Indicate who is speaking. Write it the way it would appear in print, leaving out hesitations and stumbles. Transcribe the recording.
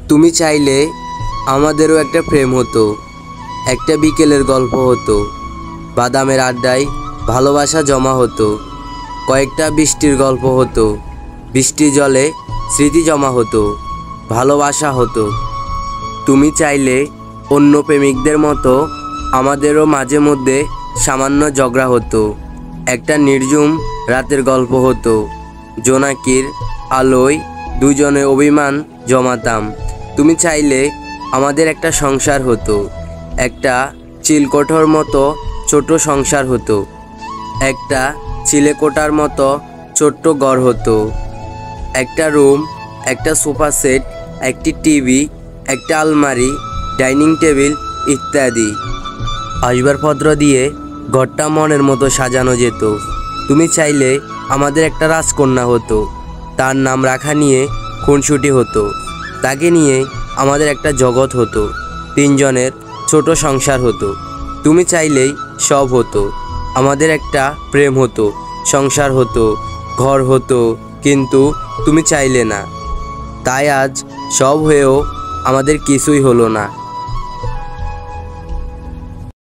Speaker 1: তুমি চাইলে আমাদেরও একটা প্রেম হতো, একটা বিকেলের গল্প হতো, বাদামের আড্ডায় ভালোবাসা জমা হতো, কয়েকটা বৃষ্টির গল্প হতো, বৃষ্টির জলে স্মৃতি জমা হতো, ভালোবাসা হতো। তুমি চাইলে অন্য প্রেমিকদের মতো আমাদেরও মাঝে মধ্যে সামান্য ঝগড়া হতো, একটা নির্ঝুম রাতের গল্প হতো, জোনাকির আলোয় দুজনে অভিমান জমাতাম। তুমি চাইলে আমাদের একটা সংসার হতো, একটা চিলকোঠার মতো ছোট সংসার হতো, একটা চিলেকোঠার মতো ছোট্ট ঘর হতো, একটা রুম, একটা সোফা সেট, একটি টিভি, একটা আলমারি, ডাইনিং টেবিল ইত্যাদি আসবাবপত্র দিয়ে ঘরটা মনের মতো সাজানো যেত। তুমি চাইলে আমাদের একটা রাজকন্যা হতো, তার নাম রাখা নিয়ে খুনসুটি হতো, তাকে নিয়ে আমাদের একটা জগৎ হতো, তিনজনের ছোট সংসার হতো। তুমি চাইলেই সব হতো, আমাদের একটা প্রেম হতো, সংসার হতো, ঘর হতো, কিন্তু তুমি চাইলে না। তাই আজ সব হয়েও আমাদের কিছুই হলো না।